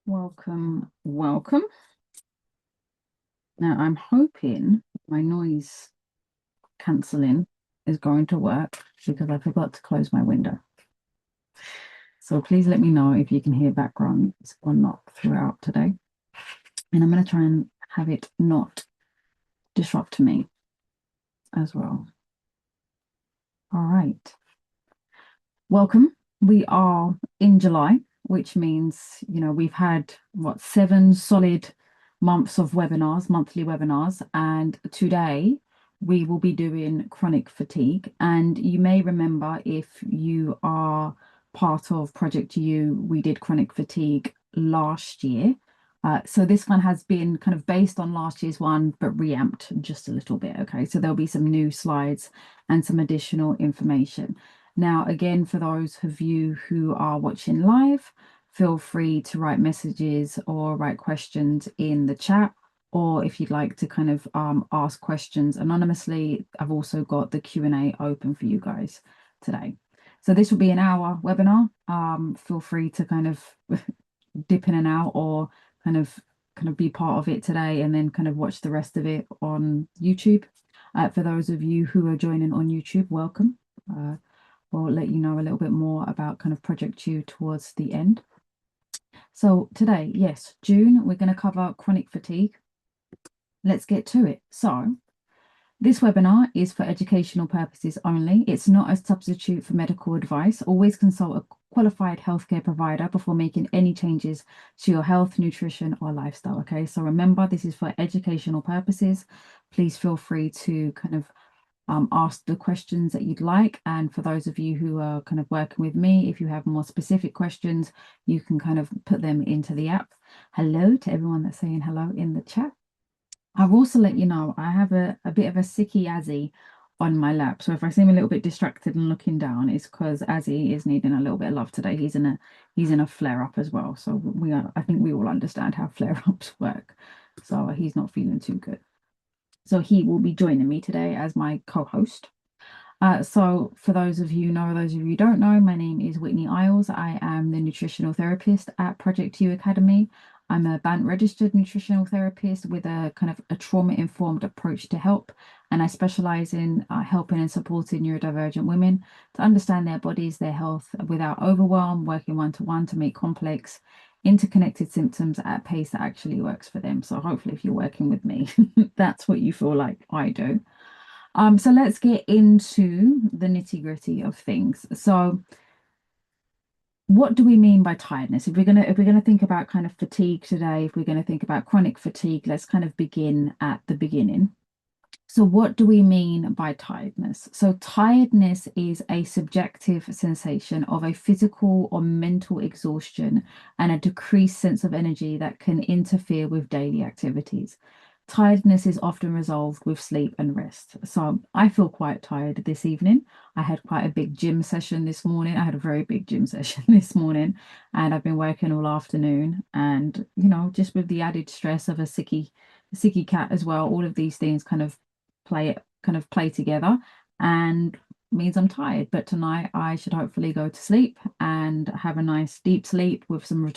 Welcome, welcome. Now, I'm hoping my noise cancelling is going to work because I forgot to close my window. So please let me know if you can hear background or not throughout today. And I'm going to try and have it not disrupt me as well. All right. Welcome. We are in July, which means, we've had 7 solid months of webinars, monthly webinars, and today we will be doing chronic fatigue. And you may remember, if you are part of Project You, we did chronic fatigue last year. So this one has been kind of based on last year's one, but reamped just a little bit. Okay, so there'll be some new slides and some additional information. Now, again, for those of you who are watching live, feel free to write messages or write questions in the chat, or if you'd like to kind of ask questions anonymously, I've also got the Q&A open for you guys today. So this will be an hour webinar. Feel free to kind of dip in and out, or kind of be part of it today and then kind of watch the rest of it on YouTube. For those of you who are joining on YouTube, welcome. We'll let you know a little bit more about kind of Project You towards the end. So today, yes, June, we're going to cover chronic fatigue. Let's get to it. So this webinar is for educational purposes only. It's not a substitute for medical advice. Always consult a qualified healthcare provider before making any changes to your health, nutrition, or lifestyle. Okay, so remember, this is for educational purposes. Please feel free to kind of ask the questions that you'd like. And for those of you who are kind of working with me, if you have more specific questions, you can kind of put them into the app. Hello to everyone that's saying hello in the chat. I'll also let you know I have a bit of a sicky Azzy on my lap. So if I seem a little bit distracted and looking down, it's because Azzy is needing a little bit of love today. He's in a flare up as well. So I think we all understand how flare ups work. So he's not feeling too good. So he will be joining me today as my co-host. So for those of you who don't know, my name is Whitney Isles. I am the nutritional therapist at ProjectYOU Academy. I'm a band registered nutritional therapist with a kind of a trauma-informed approach to help. And I specialize in helping and supporting neurodivergent women to understand their bodies, their health without overwhelm, working one-to-one to make complex interconnected symptoms at a pace that actually works for them. So hopefully if you're working with me, that's what you feel like I do. So let's get into the nitty-gritty of things. So what do we mean by tiredness? If we're gonna think about kind of fatigue today, if we're gonna think about chronic fatigue, let's kind of begin at the beginning. So what do we mean by tiredness? So tiredness is a subjective sensation of a physical or mental exhaustion and a decreased sense of energy that can interfere with daily activities. Tiredness is often resolved with sleep and rest. So I feel quite tired this evening. I had quite a big gym session this morning. I had a very big gym session this morning, and I've been working all afternoon. And, just with the added stress of a sicky cat as well, all of these things kind of play together and means I'm tired. But tonight I should hopefully go to sleep and have a nice deep sleep with some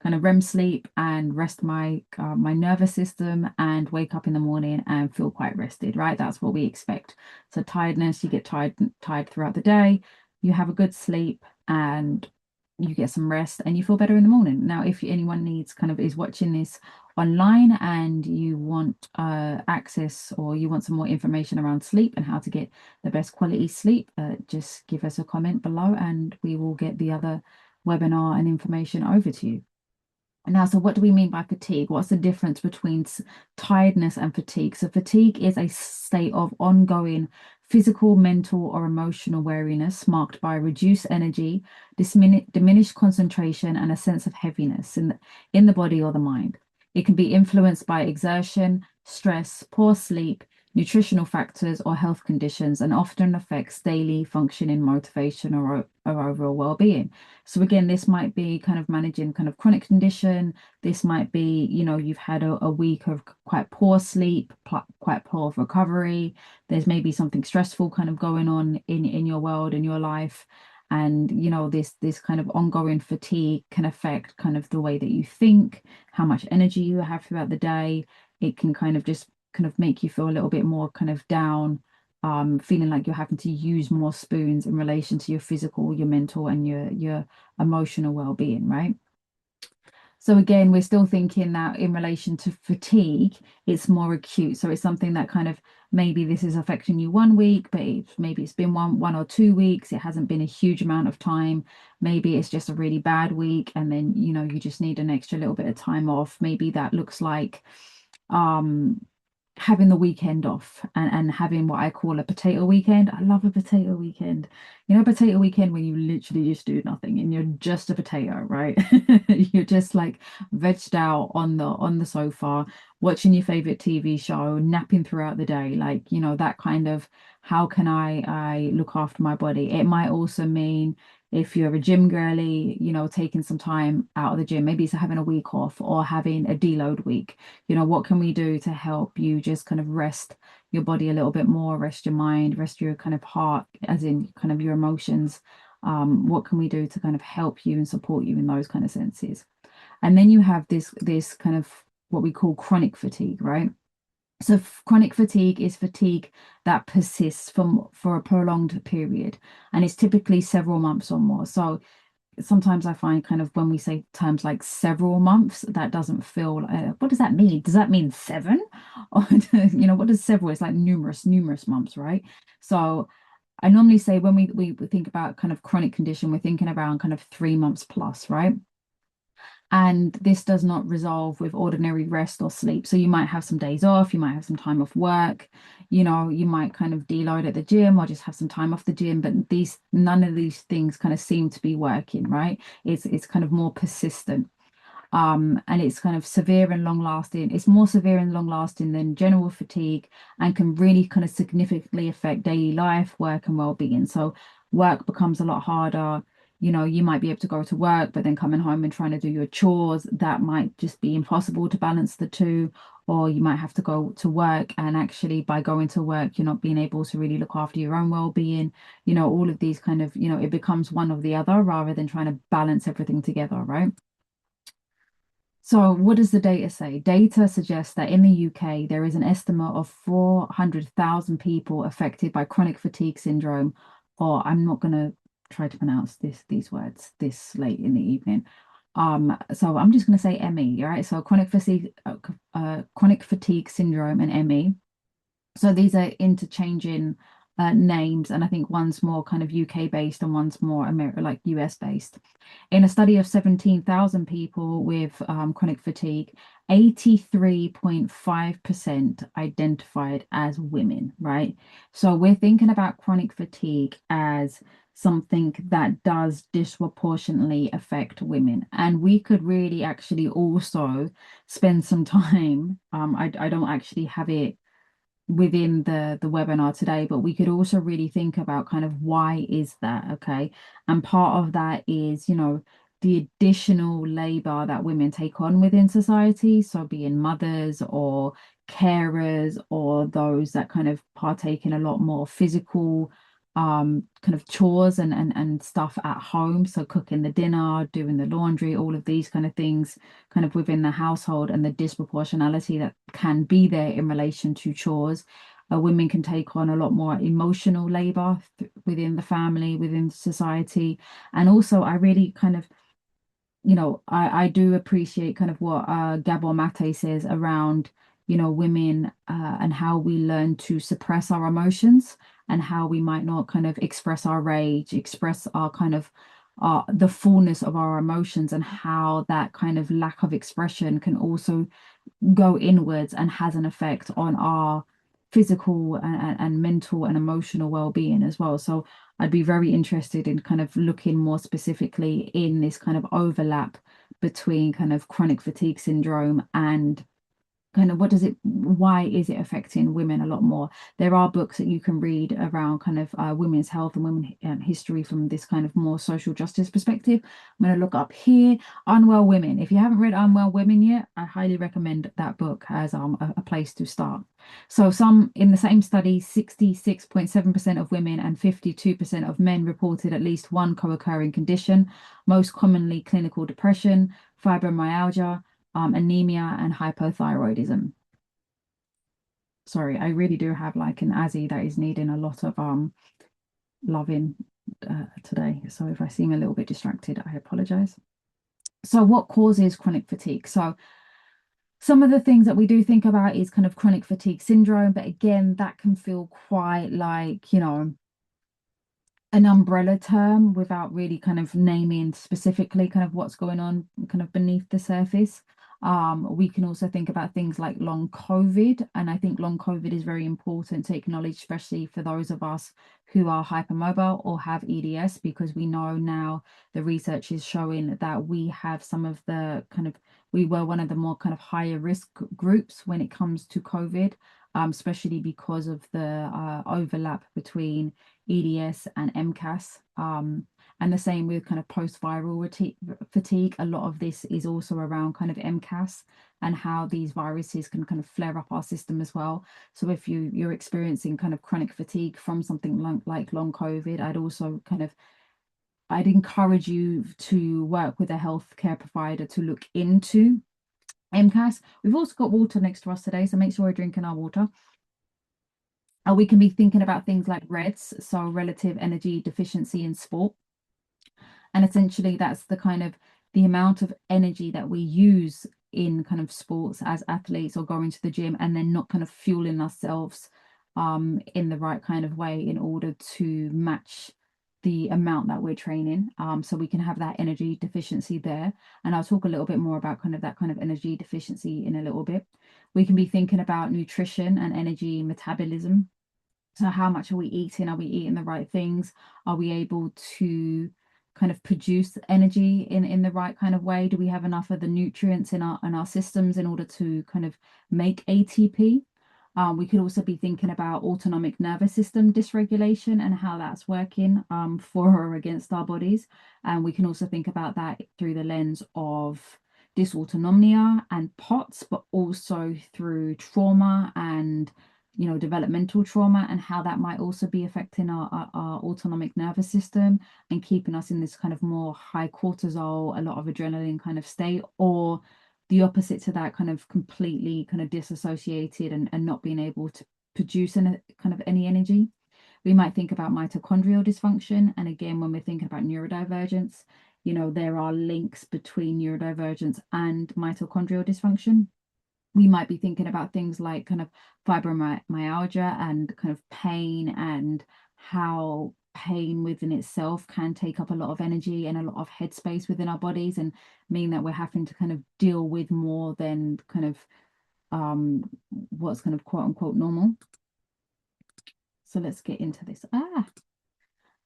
kind of REM sleep and rest my nervous system and wake up in the morning and feel quite rested, right? That's what we expect. So tiredness, you get tired throughout the day, you have a good sleep and you get some rest and you feel better in the morning. Now, if anyone is watching this online and you want access, or you want some more information around sleep and how to get the best quality sleep, just give us a comment below and we will get the other webinar and information over to you. Now, so what do we mean by fatigue? What's the difference between tiredness and fatigue? So fatigue is a state of ongoing physical, mental, or emotional weariness marked by reduced energy, diminished concentration, and a sense of heaviness in the body or the mind. It can be influenced by exertion, stress, poor sleep, nutritional factors, or health conditions, and often affects daily functioning, motivation, or overall well-being. So again, this might be kind of managing kind of chronic condition. This might be, you've had a week of quite poor sleep, quite poor recovery. There's maybe something stressful kind of going on in your world, in your life. And this kind of ongoing fatigue can affect kind of the way that you think, how much energy you have throughout the day. It can kind of just kind of make you feel a little bit more kind of down, feeling like you're having to use more spoons in relation to your physical, your mental, and your emotional well-being, right? So again, we're still thinking that in relation to fatigue, it's more acute. So it's something that kind of, maybe this is affecting you one week, but maybe it's been one or 2 weeks. It hasn't been a huge amount of time. Maybe it's just a really bad week, and then you just need an extra little bit of time off. Maybe that looks like um having the weekend off, and having what I call a potato weekend. I love a potato weekend. Potato weekend when you literally just do nothing and you're just a potato, right? You're just like vegged out on the sofa, watching your favorite TV show, napping throughout the day, like, that kind of, how can I look after my body? It might also mean, if you're a gym girly, taking some time out of the gym, maybe it's having a week off or having a deload week. What can we do to help you just kind of rest your body a little bit more, rest your mind, rest your kind of heart, as in kind of your emotions? What can we do to kind of help you and support you in those kind of senses? And then you have this kind of what we call chronic fatigue, right? So chronic fatigue is fatigue that persists for a prolonged period, and it's typically several months or more. So sometimes I find, kind of, when we say terms like several months, that doesn't feel, what does that mean? Does that mean seven? Or what does several? It's like numerous months, right? So I normally say, when we think about kind of chronic condition, we're thinking around kind of 3 months plus, right? And this does not resolve with ordinary rest or sleep. So you might have some days off, you might have some time off work, you might kind of deload at the gym or just have some time off the gym, but none of these things kind of seem to be working, right? It's kind of more persistent. And it's kind of severe and long lasting. It's more severe and long lasting than general fatigue, and can really kind of significantly affect daily life, work, and well-being. So work becomes a lot harder. You might be able to go to work, but then coming home and trying to do your chores, that might just be impossible to balance the two. Or you might have to go to work, and actually by going to work, you're not being able to really look after your own well-being. All of these kind of, it becomes one or the other rather than trying to balance everything together, right? So what does the data say? Data suggests that in the UK, there is an estimate of 400,000 people affected by chronic fatigue syndrome, or, I'm not going to try to pronounce these words this late in the evening. So I'm just going to say ME, all right? So chronic fatigue syndrome and ME. So these are interchanging names, and I think one's more kind of UK based and one's more like US based. In a study of 17,000 people with chronic fatigue, 83.5% identified as women, right? So we're thinking about chronic fatigue as something that does disproportionately affect women. And we could really actually also spend some time, I don't actually have it within the webinar today, but we could also really think about kind of, why is that? Okay. And part of that is, the additional labor that women take on within society. So being mothers or carers, or those that kind of partake in a lot more physical kind of chores and stuff at home. So cooking the dinner, doing the laundry, all of these kind of things kind of within the household, and the disproportionality that can be there in relation to chores. Women can take on a lot more emotional labor within the family, within society. And also, I really kind of, I do appreciate kind of what Gabor Mate says around, women, and how we learn to suppress our emotions, and how we might not kind of express our rage, express our kind of the fullness of our emotions, and how that kind of lack of expression can also go inwards and has an effect on our physical and mental and emotional well-being as well. So I'd be very interested in kind of looking more specifically in this kind of overlap between kind of chronic fatigue syndrome and kind of why is it affecting women a lot more? There are books that you can read around kind of women's health and women history from this kind of more social justice perspective. I'm going to look up here, Unwell Women. If you haven't read Unwell Women yet, I highly recommend that book as a place to start. So some in the same study, 66.7% of women and 52% of men reported at least one co-occurring condition, most commonly clinical depression, fibromyalgia, anemia, and hypothyroidism. Sorry, I really do have like an Azzy that is needing a lot of loving today. So if I seem a little bit distracted, I apologize. So what causes chronic fatigue? So some of the things that we do think about is kind of chronic fatigue syndrome, but again, that can feel quite like, you know, an umbrella term without really kind of naming specifically kind of what's going on kind of beneath the surface. We can also think about things like long COVID, and I think long COVID is very important to acknowledge, especially for those of us who are hypermobile or have EDS, because we know now the research is showing that we have some of the kind of, we were one of the more kind of higher risk groups when it comes to COVID, especially because of the overlap between EDS and MCAS. And the same with kind of post-viral fatigue. A lot of this is also around kind of MCAS and how these viruses can kind of flare up our system as well. So if you're experiencing kind of chronic fatigue from something like long COVID, I'd encourage you to work with a healthcare provider to look into MCAS. We've also got water next to us today, so make sure we're drinking our water. We can be thinking about things like REDS, so relative energy deficiency in sport. And essentially that's the kind of the amount of energy that we use in kind of sports as athletes or going to the gym and then not kind of fueling ourselves in the right kind of way in order to match the amount that we're training. So we can have that energy deficiency there. And I'll talk a little bit more about kind of that kind of energy deficiency in a little bit. We can be thinking about nutrition and energy metabolism. So how much are we eating? Are we eating the right things? Are we able to kind of produce energy in the right kind of way? Do we have enough of the nutrients in our systems in order to kind of make ATP? We could also be thinking about autonomic nervous system dysregulation and how that's working for or against our bodies. And we can also think about that through the lens of dysautonomia and POTS, but also through trauma and developmental trauma and how that might also be affecting our autonomic nervous system and keeping us in this kind of more high cortisol, a lot of adrenaline kind of state, or the opposite to that, kind of completely kind of disassociated and not being able to produce kind of any energy. We might think about mitochondrial dysfunction. And again, when we're thinking about neurodivergence, there are links between neurodivergence and mitochondrial dysfunction. We might be thinking about things like kind of fibromyalgia and kind of pain and how pain within itself can take up a lot of energy and a lot of headspace within our bodies and mean that we're having to kind of deal with more than kind of what's kind of quote unquote normal. So let's get into this.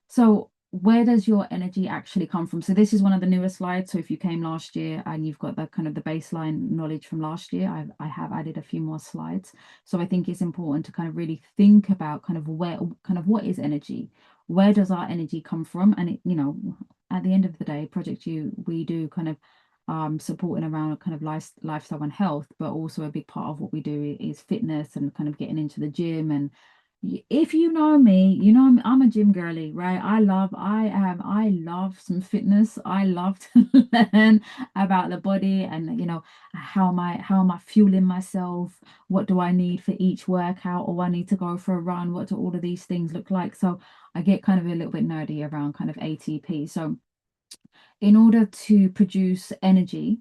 So where does your energy actually come from? So this is one of the newer slides. So if you came last year and you've got the kind of the baseline knowledge from last year, I have added a few more slides. So I think it's important to kind of really think about kind of what is energy? Where does our energy come from? And it, at the end of the day, ProjectYOU, we do kind of supporting around kind of lifestyle and health, but also a big part of what we do is fitness and kind of getting into the gym. And if you know me, I'm a gym girly, right? I love some fitness. I love to learn about the body and how am I fueling myself? What do I need for each workout? Or I need to go for a run? What do all of these things look like? So I get kind of a little bit nerdy around kind of ATP. So in order to produce energy,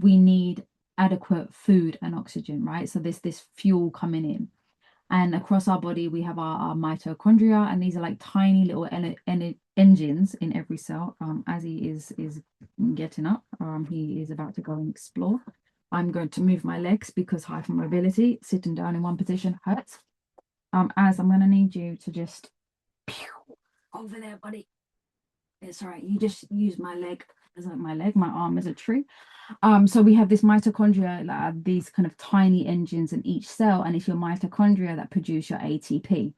we need adequate food and oxygen, right? So there's this fuel coming in. And across our body, we have our mitochondria, and these are like tiny little engines in every cell. As he is getting up, he is about to go and explore. I'm going to move my legs because hypermobility, sitting down in one position hurts. As I'm going to need you to just over there, buddy. It's all right. You just use my leg Is like my leg, my arm is a tree. So we have this mitochondria that are these kind of tiny engines in each cell, and it's your mitochondria that produce your ATP.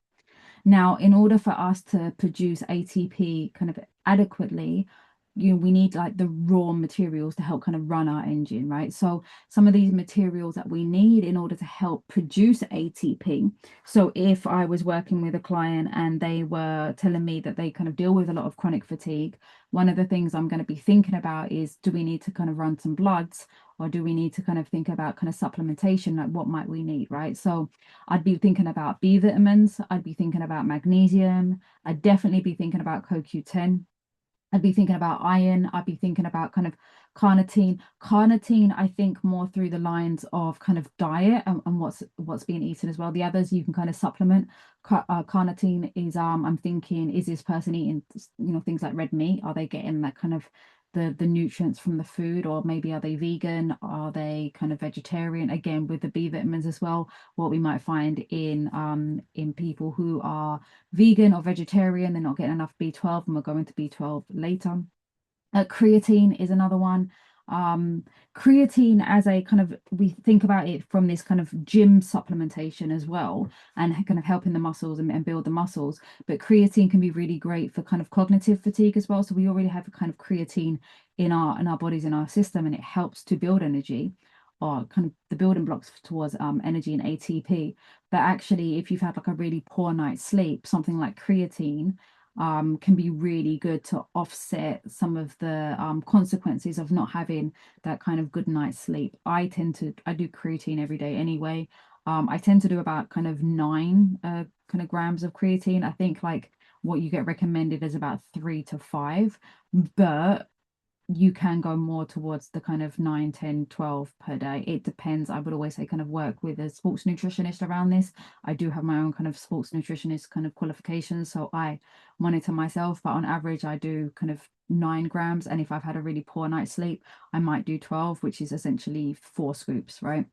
Now, in order for us to produce ATP kind of adequately, we need like the raw materials to help kind of run our engine, right? So some of these materials that we need in order to help produce ATP. So if I was working with a client and they were telling me that they kind of deal with a lot of chronic fatigue, one of the things I'm going to be thinking about is, do we need to kind of run some bloods, or do we need to kind of think about kind of supplementation? Like what might we need, right? So I'd be thinking about B vitamins. I'd be thinking about magnesium. I'd definitely be thinking about CoQ10. I'd be thinking about iron. I'd be thinking about kind of carnitine. Carnitine, I think more through the lines of kind of diet and what's being eaten as well. The others you can kind of supplement. Carnitine is I'm thinking, is this person eating things like red meat? Are they getting that kind of the nutrients from the food, or maybe are they vegan? Are they kind of vegetarian? Again, with the B vitamins as well, what we might find in people who are vegan or vegetarian, they're not getting enough B12, and we'll go into B12 later. Creatine is another one. Creatine, as a kind of, we think about it from this kind of gym supplementation as well, and kind of helping the muscles and build the muscles. But creatine can be really great for kind of cognitive fatigue as well. So we already have a kind of creatine in our bodies, in our system, and it helps to build energy, or kind of the building blocks towards energy and ATP. But actually, if you've had like a really poor night's sleep, something like creatine can be really good to offset some of the consequences of not having that kind of good night's sleep. I do creatine every day anyway. I tend to do about kind of 9 kind of grams of creatine. I think like what you get recommended is about 3 to 5, but you can go more towards the kind of 9, 10, 12 per day. It depends. I would always say kind of work with a sports nutritionist around this. I do have my own kind of sports nutritionist kind of qualifications, so I monitor myself, but on average I do kind of 9 grams, and if I've had a really poor night's sleep, I might do 12, which is essentially 4 scoops, right?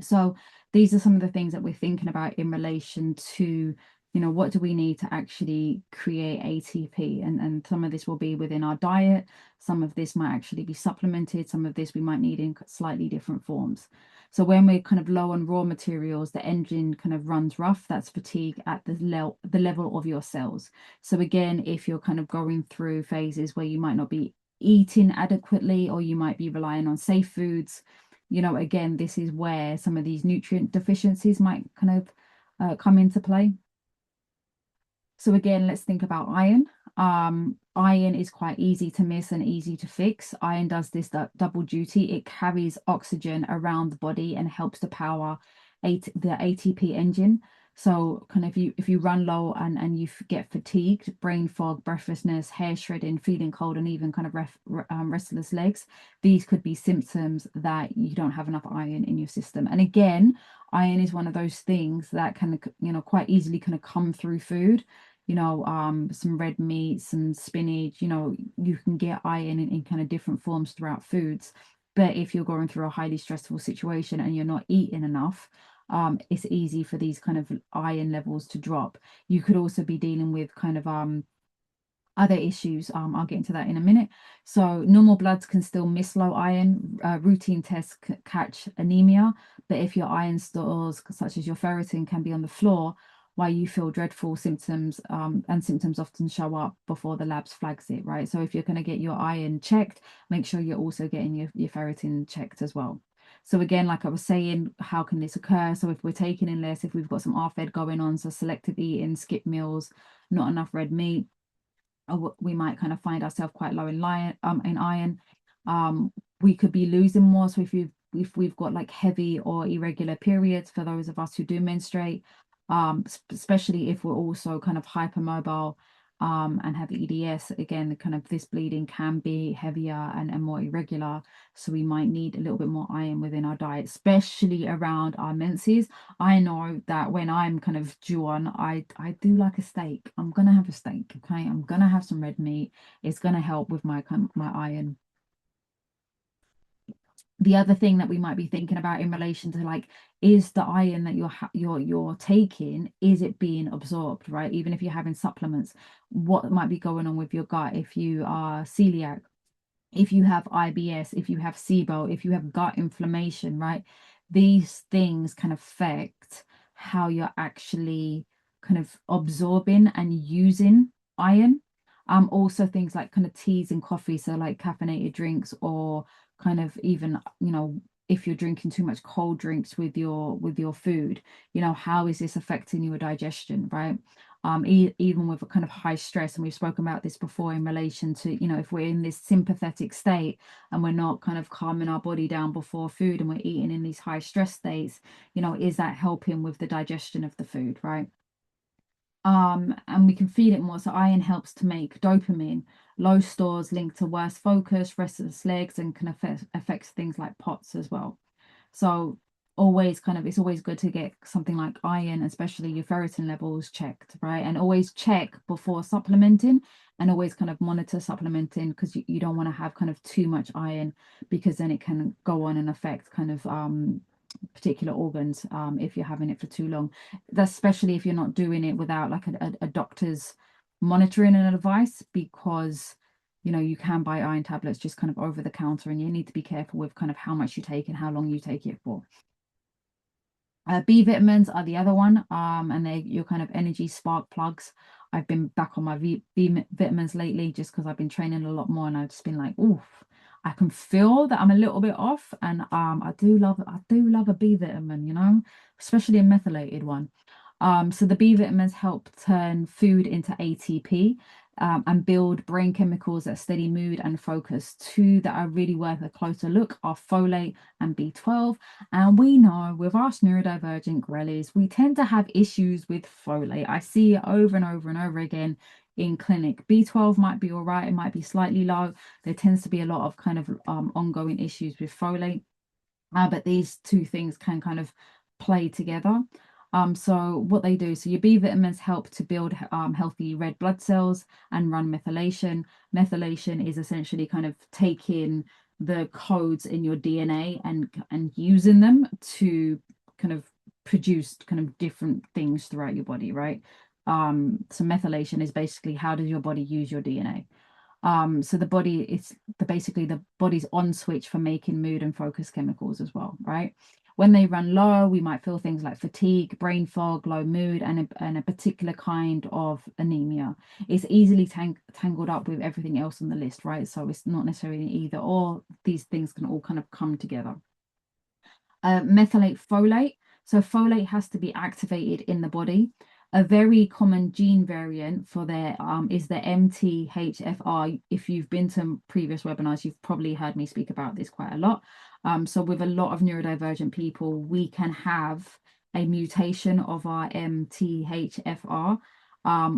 So these are some of the things that we're thinking about in relation to, what do we need to actually create ATP? And some of this will be within our diet. Some of this might actually be supplemented. Some of this we might need in slightly different forms. So when we're kind of low on raw materials, the engine kind of runs rough. That's fatigue at the level of your cells. So again, if you're kind of going through phases where you might not be eating adequately, or you might be relying on safe foods, again, this is where some of these nutrient deficiencies might kind of come into play. So again, let's think about iron. Iron is quite easy to miss and easy to fix. Iron does this double duty. It carries oxygen around the body and helps to power the ATP engine. So kind of if you run low and you get fatigued, brain fog, breathlessness, hair shredding, feeling cold, and even kind of restless legs, these could be symptoms that you don't have enough iron in your system. And again, iron is one of those things that can, quite easily kind of come through food. Some red meat, some spinach, you can get iron in kind of different forms throughout foods. But if you're going through a highly stressful situation and you're not eating enough, it's easy for these kind of iron levels to drop. You could also be dealing with kind of other issues. I'll get into that in a minute. So normal bloods can still miss low iron. Routine tests catch anemia, but if your iron stores, such as your ferritin, can be on the floor while you feel dreadful symptoms, and symptoms often show up before the labs flags it, right? So if you're going to get your iron checked, make sure you're also getting your ferritin checked as well. So again, like I was saying, how can this occur? So if we're taking in less, if we've got some RFED going on, so selective eating, skip meals, not enough red meat, we might kind of find ourselves quite low in iron. We could be losing more. So if we've got like heavy or irregular periods, for those of us who do menstruate, especially if we're also kind of hypermobile and have EDS, again, kind of this bleeding can be heavier and more irregular. So we might need a little bit more iron within our diet, especially around our menses. I know that when I'm kind of due on, I do like a steak. I'm gonna have a steak, okay? I'm gonna have some red meat. It's gonna help with my iron. The other thing that we might be thinking about in relation to, like, is the iron that you're taking, is it being absorbed, right? Even if you're having supplements, what might be going on with your gut if you are celiac, if you have IBS, if you have SIBO, if you have gut inflammation, right? These things can affect how you're actually kind of absorbing and using iron. Also things like kind of teas and coffee, so like caffeinated drinks, or kind of even, if you're drinking too much cold drinks with your food, how is this affecting your digestion, right? Even with a kind of high stress, and we've spoken about this before in relation to, if we're in this sympathetic state and we're not kind of calming our body down before food, and we're eating in these high stress states, is that helping with the digestion of the food, right? And we can feed it more. So iron helps to make dopamine. Low stores linked to worse focus, restless legs, and can affect things like POTS as well. So always it's always good to get something like iron, especially your ferritin levels, checked, right? And always check before supplementing, and always kind of monitor supplementing, because you don't want to have kind of too much iron, because then it can go on and affect kind of particular organs, if you're having it for too long. That's especially if you're not doing it without like a doctor's monitoring and advice, because you can buy iron tablets just kind of over the counter, and you need to be careful with kind of how much you take and how long you take it for. B vitamins are the other one, and they're your kind of energy spark plugs. I've been back on my B vitamins lately, just because I've been training a lot more, and I've just been like, oof, I can feel that I'm a little bit off, and I do love a B vitamin, especially a methylated one. So the B vitamins help turn food into ATP, and build brain chemicals that steady mood and focus. Two that are really worth a closer look are folate and B12. And we know with us neurodivergent grellies, we tend to have issues with folate. I see it over and over and over again in clinic. B12 might be all right, it might be slightly low. There tends to be a lot of kind of ongoing issues with folate. But these two things can kind of play together. So what they do, so your B vitamins help to build healthy red blood cells and run methylation. Methylation is essentially kind of taking the codes in your DNA and using them to kind of produce kind of different things throughout your body, right? So methylation is basically, how does your body use your DNA? So the body, it's basically the body's on switch for making mood and focus chemicals as well, right? When they run low, we might feel things like fatigue, brain fog, low mood, and a particular kind of anemia. It's easily tangled up with everything else on the list, right? So it's not necessarily either or. These things can all kind of come together. Methylate folate. So folate has to be activated in the body. A very common gene variant for there is the MTHFR. If you've been to previous webinars, you've probably heard me speak about this quite a lot. So with a lot of neurodivergent people, we can have a mutation of our MTHFR,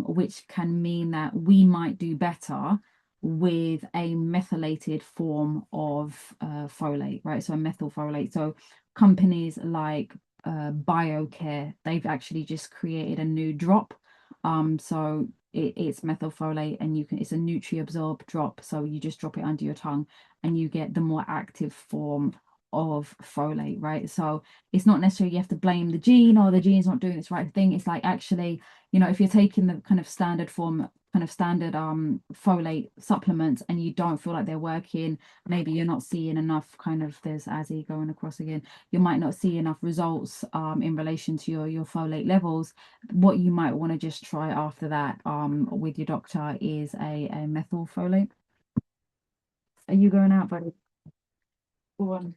which can mean that we might do better with a methylated form of folate, right? So a methylfolate. So companies like BioCare, they've actually just created a new drop. So it's methylfolate, and it's a nutri-absorb drop. So you just drop it under your tongue and you get the more active form of folate, right? So it's not necessarily you have to blame the gene, or the gene's not doing its right thing. It's like, actually, if you're taking the kind of standard form, kind of standard folate supplements, and you don't feel like they're working, maybe you're not seeing enough kind of, there's Azzy going across again, you might not see enough results in relation to your folate levels. What you might want to just try after that with your doctor is a methylfolate. Are you going out, buddy? Go on.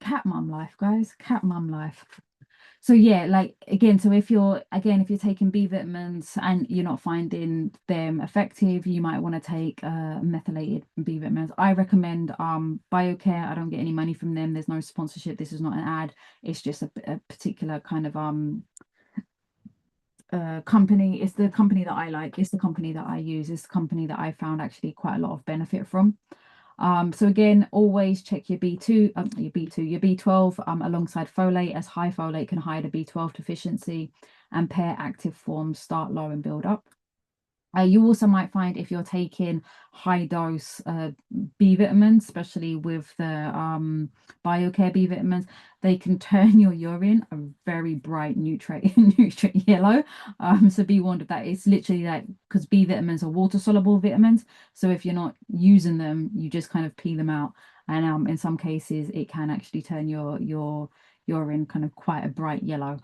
Cat mum life, guys, cat mum life. So yeah, like again, so if you're taking B vitamins and you're not finding them effective, you might want to take methylated B vitamins. I recommend BioCare. I don't get any money from them. There's no sponsorship. This is not an ad. It's just a particular kind of company. It's the company that I like. It's the company that I use. It's the company that I found actually quite a lot of benefit from. So again, always check your B2, your B12 alongside folate, as high folate can hide a B12 deficiency, and pair active forms, start low and build up. You also might find if you're taking high dose B vitamins, especially with the BioCare B vitamins, they can turn your urine a very bright nutrient yellow. So be warned of that. It's literally like, because B vitamins are water soluble vitamins. So if you're not using them, you just kind of pee them out. And in some cases, it can actually turn your urine kind of quite a bright yellow.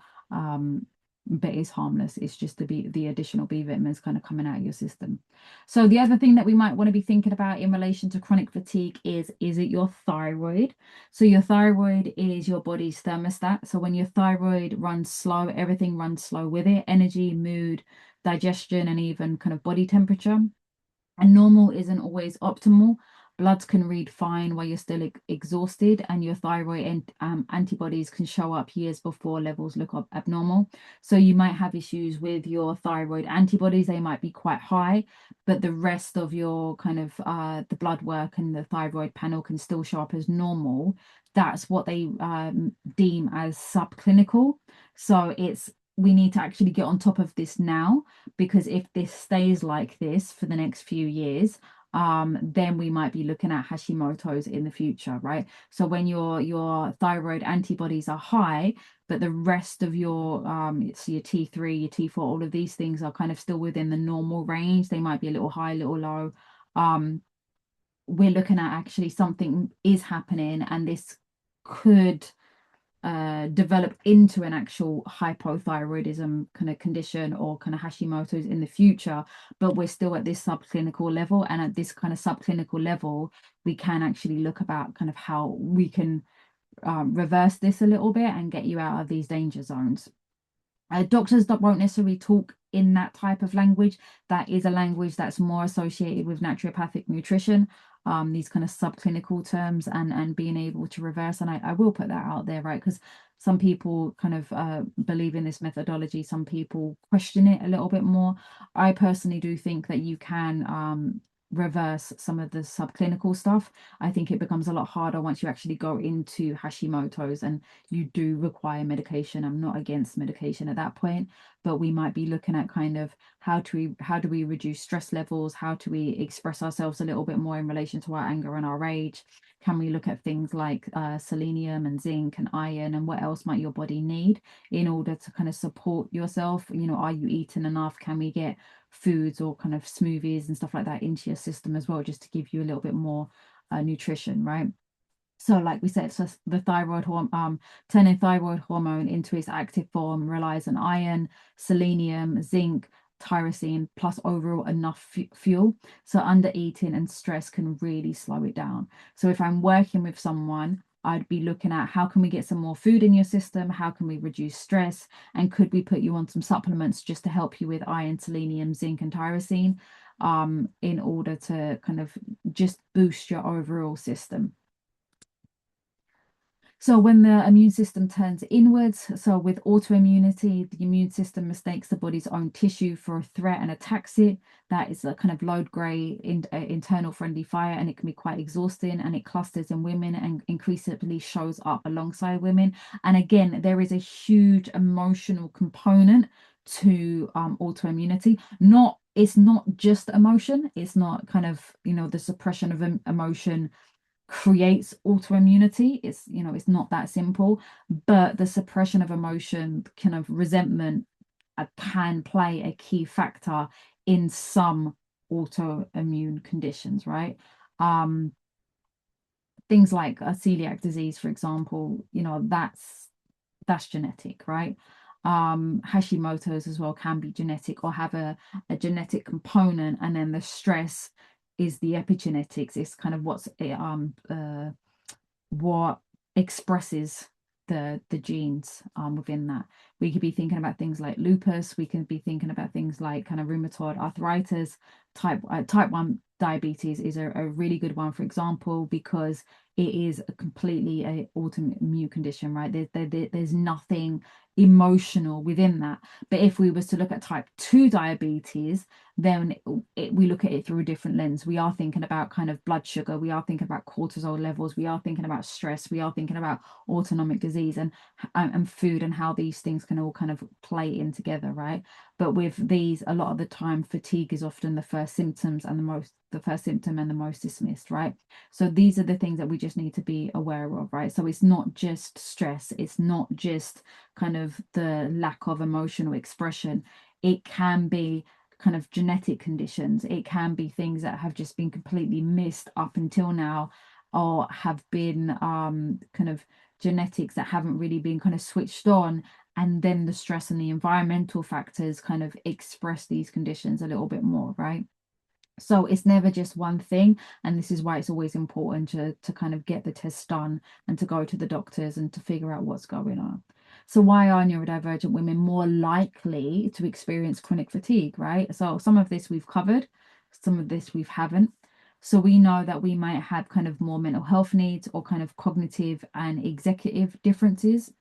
But it's harmless. It's just the additional B vitamins kind of coming out of your system. So the other thing that we might want to be thinking about in relation to chronic fatigue is it your thyroid? So your thyroid is your body's thermostat. So when your thyroid runs slow, everything runs slow with it, energy, mood, digestion, and even kind of body temperature. And normal isn't always optimal. Bloods can read fine while you're still exhausted, and your thyroid antibodies can show up years before levels look up abnormal. So you might have issues with your thyroid antibodies. They might be quite high, but the rest of your kind of the blood work and the thyroid panel can still show up as normal. That's what they deem as subclinical. So we need to actually get on top of this now, because if this stays like this for the next few years, then we might be looking at Hashimoto's in the future, right? So when your thyroid antibodies are high, but the rest of your so your T3, your T4, all of these things are kind of still within the normal range. They might be a little high, a little low. We're looking at actually something is happening, and this could develop into an actual hypothyroidism kind of condition or kind of Hashimoto's in the future, but we're still at this subclinical level. And at this kind of subclinical level, we can actually look about kind of how we can reverse this a little bit and get you out of these danger zones. Doctors that won't necessarily talk in that type of language. That is a language that's more associated with naturopathic nutrition, these kind of subclinical terms and being able to reverse. And I will put that out there, right? Because some people kind of believe in this methodology. Some people question it a little bit more. I personally do think that you can reverse some of the subclinical stuff. I think it becomes a lot harder once you actually go into Hashimoto's and you do require medication. I'm not against medication at that point, but we might be looking at kind of how do we reduce stress levels? How do we express ourselves a little bit more in relation to our anger and our rage? Can we look at things like selenium and zinc and iron, and what else might your body need in order to kind of support yourself? You know, are you eating enough? Can we get foods or kind of smoothies and stuff like that into your system as well, just to give you a little bit more nutrition, right? So like we said, so the thyroid hormone, turning thyroid hormone into its active form relies on iron, selenium, zinc, tyrosine, plus overall enough fuel. So under eating and stress can really slow it down. So if I'm working with someone, I'd be looking at how can we get some more food in your system? How can we reduce stress? And could we put you on some supplements just to help you with iron, selenium, zinc, and tyrosine, in order to kind of just boost your overall system. So when the immune system turns inwards, so with autoimmunity, the immune system mistakes the body's own tissue for a threat and attacks it. That is a kind of low-grade internal friendly fire, and it can be quite exhausting, and it clusters in women and increasingly shows up alongside women. And again, there is a huge emotional component to autoimmunity. It's not just emotion. It's not kind of, you know, the suppression of emotion creates autoimmunity. It's, you know, it's not that simple, but the suppression of emotion, kind of resentment, can play a key factor in some autoimmune conditions, right? Things like a celiac disease, for example, you know, that's genetic, right? Hashimoto's as well can be genetic or have a genetic component, and then the stress is the epigenetics. It's kind of what expresses the genes within that. We could be thinking about things like lupus. We can be thinking about things like kind of rheumatoid arthritis. Type 1 diabetes is a really good one, for example, because it is a completely a autoimmune condition, right? There's nothing emotional within that. But if we was to look at type 2 diabetes, then we look at it through a different lens. We are thinking about kind of blood sugar, we are thinking about cortisol levels, we are thinking about stress, we are thinking about autonomic disease and food and how these things can all kind of play in together, right? But with these, a lot of the time, fatigue is often the first symptoms and the first symptom and the most dismissed, right? So these are the things that we just need to be aware of, right? So it's not just stress, it's not just kind of the lack of emotional expression. It can be kind of genetic conditions. It can be things that have just been completely missed up until now, or have been kind of genetics that haven't really been kind of switched on, and then the stress and the environmental factors kind of express these conditions a little bit more, right? So it's never just one thing, and this is why it's always important to kind of get the test done and to go to the doctors and to figure out what's going on. So why are neurodivergent women more likely to experience chronic fatigue, right? So some of this we've covered, some of this we haven't. So we know that we might have kind of more mental health needs or kind of cognitive and executive differences.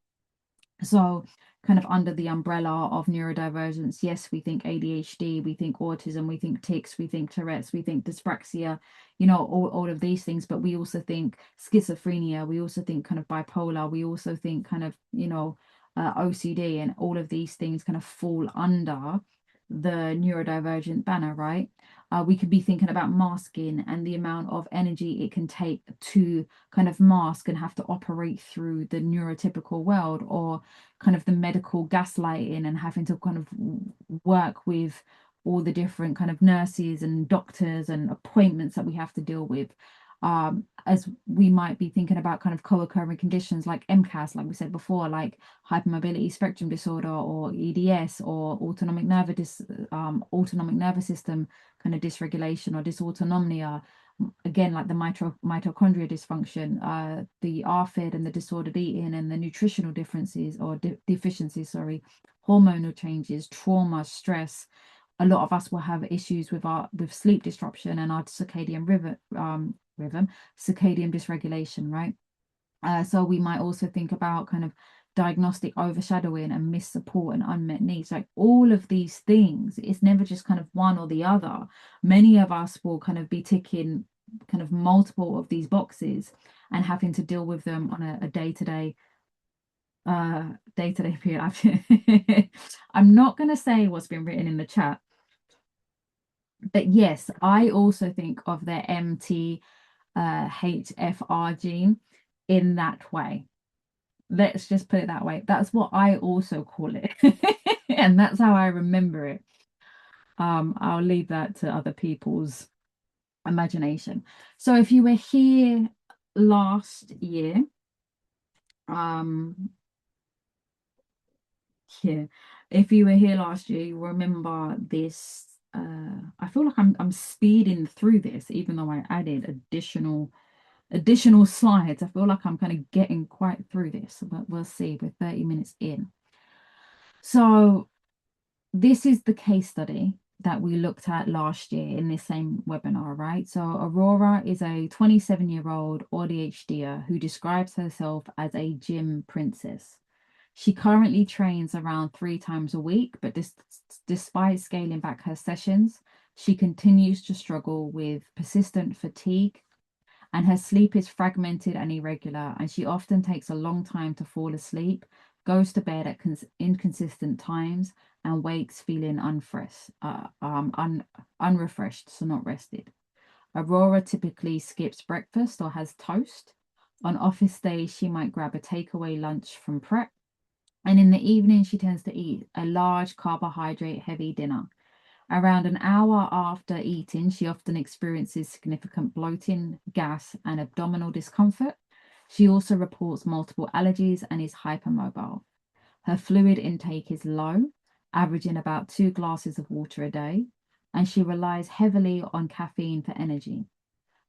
So kind of under the umbrella of neurodivergence, yes, we think ADHD, we think autism, we think tics, we think Tourette's, we think dyspraxia, all of these things, but we also think schizophrenia, we also think kind of bipolar, we also think kind of, OCD, and all of these things kind of fall under the neurodivergent banner, right? We could be thinking about masking and the amount of energy it can take to kind of mask and have to operate through the neurotypical world, or kind of the medical gaslighting and having to kind of work with all the different kind of nurses and doctors and appointments that we have to deal with. As we might be thinking about kind of co-occurring conditions like MCAS, like we said before, like hypermobility spectrum disorder, or EDS, or autonomic nervous system kind of dysregulation or dysautonomia. Again, like the mitochondria dysfunction, the ARFID and the disordered eating and the nutritional differences or deficiencies, sorry, hormonal changes, trauma, stress. A lot of us will have issues with sleep disruption and our circadian rhythm, circadian dysregulation, right? So we might also think about kind of diagnostic overshadowing and missed support and unmet needs. Like all of these things, it's never just kind of one or the other. Many of us will kind of be ticking kind of multiple of these boxes and having to deal with them on a day-to-day period. I'm not going to say what's been written in the chat, but yes, I also think of the HFR gene in that way. Let's just put it that way. That's what I also call it. And that's how I remember it. I'll leave that to other people's imagination. So if you were here last year, yeah, if you were here last year, you remember this. I feel like I'm speeding through this, even though I added additional slides. I feel like I'm kind of getting quite through this, but we'll see. We're 30 minutes in. So this is the case study that we looked at last year in this same webinar, right? So Aurora is a 27-year-old ADHDer who describes herself as a gym princess. She currently trains around 3 times a week, but despite scaling back her sessions, she continues to struggle with persistent fatigue, and her sleep is fragmented and irregular, and she often takes a long time to fall asleep, goes to bed at inconsistent times, and wakes feeling unrefreshed, so not rested. Aurora typically skips breakfast or has toast. On office days, she might grab a takeaway lunch from prep, and in the evening, she tends to eat a large carbohydrate-heavy dinner. Around an hour after eating, she often experiences significant bloating, gas, and abdominal discomfort. She also reports multiple allergies and is hypermobile. Her fluid intake is low, averaging about 2 glasses of water a day, and she relies heavily on caffeine for energy.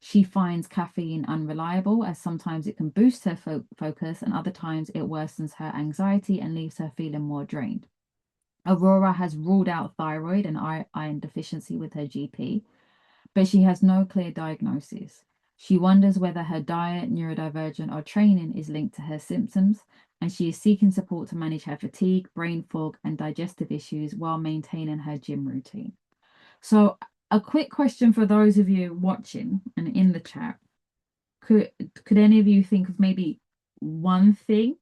She finds caffeine unreliable, as sometimes it can boost her focus and other times it worsens her anxiety and leaves her feeling more drained. Aurora has ruled out thyroid and iron deficiency with her GP, but she has no clear diagnosis. She wonders whether her diet, neurodivergent, or training is linked to her symptoms, and she is seeking support to manage her fatigue, brain fog, and digestive issues while maintaining her gym routine. So, a quick question for those of you watching and in the chat. Could any of you think of maybe one thing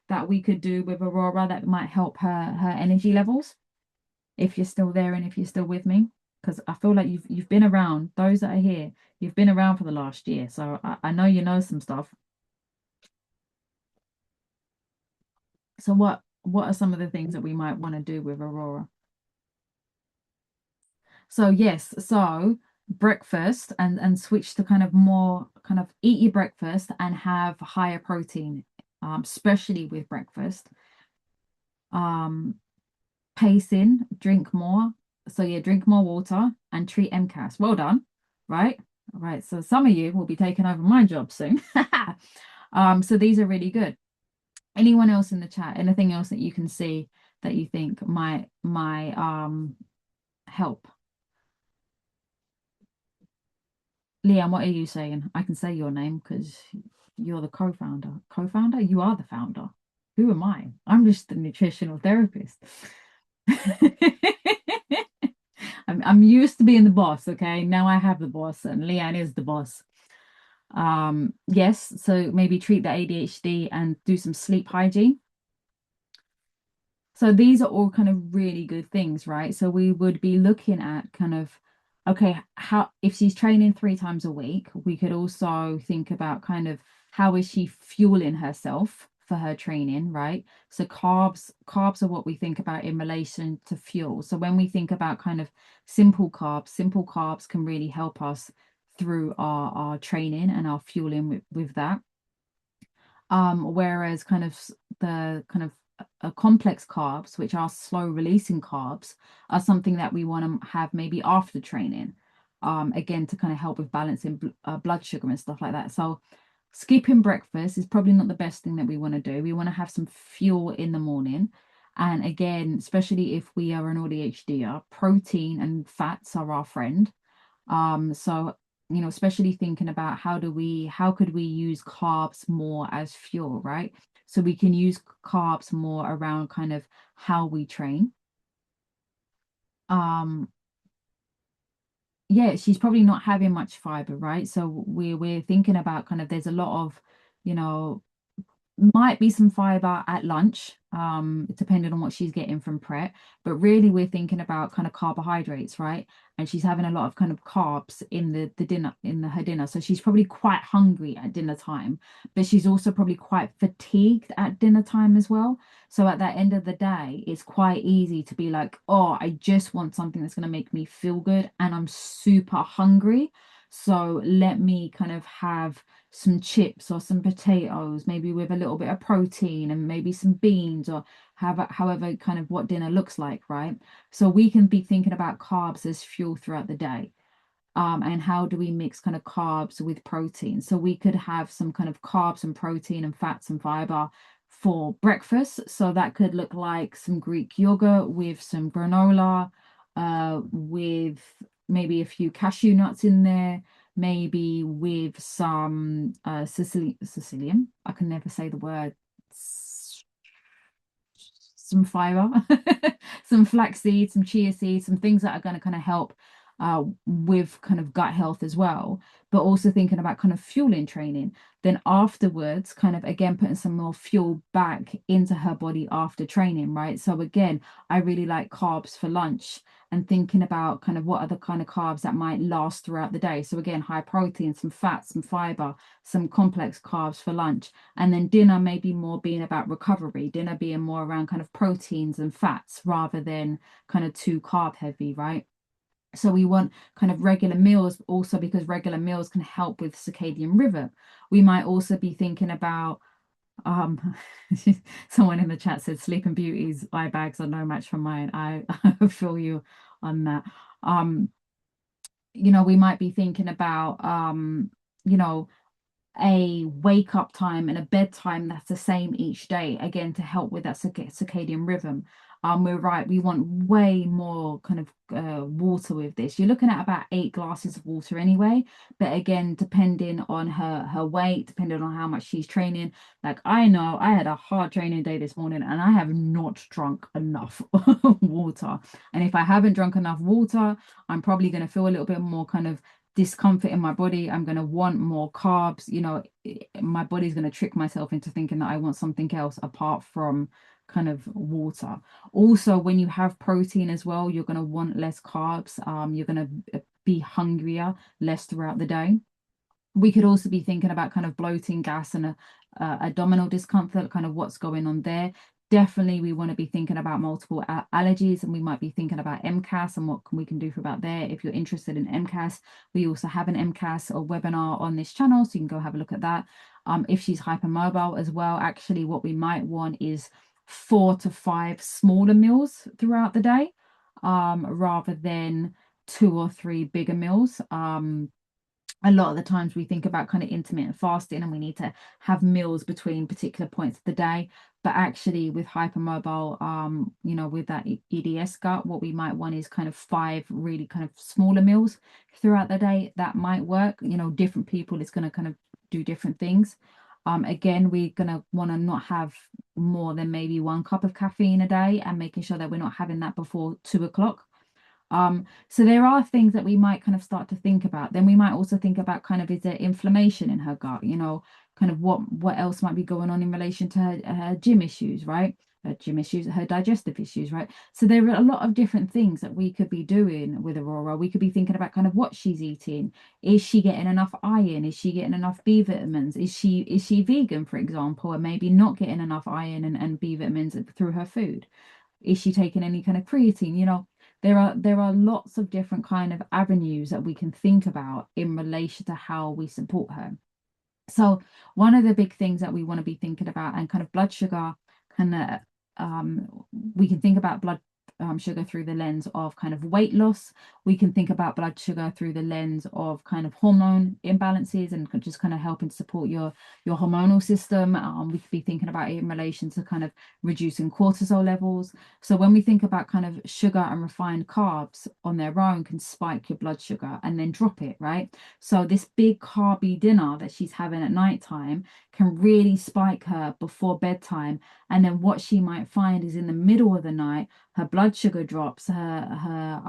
that we could do with Aurora that might help her energy levels? If you're still there and if you're still with me, because I feel like you've been around. Those that are here, you've been around for the last year, so I know you know some stuff. So what are some of the things that we might want to do with Aurora? So yes, so breakfast and switch to kind of more kind of eat your breakfast and have higher protein, especially with breakfast. Um, Pacing, drink more. So yeah, drink more water and treat MCAS. Well done, right? All right. So some of you will be taking over my job soon. So these are really good. Anyone else in the chat? Anything else that you can see that you think might help? Liam, what are you saying? I can say your name because you're the co-founder. Co-founder? You are the founder. Who am I? I'm just the nutritional therapist. I'm used to being the boss, okay? Now I have the boss, and Leanne is the boss. Yes, so maybe treat the ADHD and do some sleep hygiene. So these are all kind of really good things, right? So we would be looking at kind of, okay, how if she's training 3 times a week, we could also think about kind of how is she fueling herself for her training, right? So carbs are what we think about in relation to fuel. So when we think about kind of simple carbs can really help us through our training and our fueling with that. Whereas kind of the kind of complex carbs, which are slow releasing carbs, are something that we want to have maybe after training, again to kind of help with balancing blood sugar and stuff like that. So skipping breakfast is probably not the best thing that we want to do. We want to have some fuel in the morning. And again, especially if we are an ADHDer, protein and fats are our friend. So especially thinking about how could we use carbs more as fuel, right? So we can use carbs more around kind of how we train. Yeah, she's probably not having much fiber, right? So we're thinking about kind of there's a lot of, you know, might be some fiber at lunch, depending on what she's getting from prep. But really, we're thinking about kind of carbohydrates, right? And she's having a lot of kind of carbs in the dinner, her dinner. So she's probably quite hungry at dinner time, but she's also probably quite fatigued at dinner time as well. So at that end of the day, it's quite easy to be like, oh, I just want something that's going to make me feel good, and I'm super hungry. So let me kind of have some chips or some potatoes, maybe with a little bit of protein and maybe some beans, or however kind of what dinner looks like, right? So we can be thinking about carbs as fuel throughout the day. And how do we mix kind of carbs with protein? So we could have some kind of carbs and protein and fats and fiber for breakfast. So that could look like some Greek yogurt with some granola, with maybe a few cashew nuts in there, maybe with some Sicilian. I can never say the word. Some fiber, some flax seeds, some chia seeds, some things that are going to kind of help with kind of gut health as well, but also thinking about kind of fueling training. Then afterwards, kind of again putting some more fuel back into her body after training, right? So again, I really like carbs for lunch and thinking about kind of what are the kind of carbs that might last throughout the day. So again, high protein, some fats, some fiber, some complex carbs for lunch. And then dinner maybe more being about recovery, dinner being more around kind of proteins and fats rather than kind of too carb heavy, right? So we want kind of regular meals also because regular meals can help with circadian rhythm. We might also be thinking about um someone in the chat said Sleeping Beauty's eye bags are no match for mine. I feel you on that. We might be thinking about you know a wake up time and a bedtime that's the same each day, again, to help with that circadian rhythm. We're right, we want way more kind of water with this. You're looking at about 8 glasses of water anyway, but again, depending on her weight, depending on how much she's training. Like, I know I had a hard training day this morning and I have not drunk enough water. And if I haven't drunk enough water, I'm probably going to feel a little bit more kind of discomfort in my body. I'm going to want more carbs. My body's going to trick myself into thinking that I want something else apart from kind of water. Also, when you have protein as well, you're going to want less carbs. You're going to be hungrier less throughout the day. We could also be thinking about kind of bloating, gas, and abdominal discomfort, kind of what's going on there. Definitely, we want to be thinking about multiple allergies, and we might be thinking about MCAS and what we can do for about there. If you're interested in MCAS, we also have an MCAS or webinar on this channel, so you can go have a look at that. If she's hypermobile as well, actually, what we might want is 4 to 5 smaller meals throughout the day, rather than 2 or 3 bigger meals. A lot of the times we think about kind of intermittent fasting and we need to have meals between particular points of the day, but actually with hypermobile, with that EDS gut, what we might want is kind of 5 really kind of smaller meals throughout the day. That might work. Different people, it's going to kind of do different things. Again, we're going to want to not have more than maybe 1 cup of caffeine a day, and making sure that we're not having that before 2 o'clock. So there are things that we might kind of start to think about. Then we might also think about kind of, is there inflammation in her gut? Kind of what else might be going on in relation to her gym issues, right? Her gym issues, her digestive issues, right? So there are a lot of different things that we could be doing with Aurora. We could be thinking about kind of what she's eating. Is she getting enough iron? Is she getting enough B vitamins? Is she vegan, for example, and maybe not getting enough iron and B vitamins through her food? Is she taking any kind of creatine? There are lots of different kind of avenues that we can think about in relation to how we support her. So one of the big things that we want to be thinking about, and kind of blood sugar, kind of we can think about blood sugar through the lens of kind of weight loss. We can think about blood sugar through the lens of kind of hormone imbalances and just kind of helping to support your hormonal system. We could be thinking about it in relation to kind of reducing cortisol levels. So when we think about kind of sugar and refined carbs on their own can spike your blood sugar and then drop it, right? So this big carby dinner that she's having at nighttime can really spike her before bedtime. And then what she might find is in the middle of the night, her blood sugar drops, her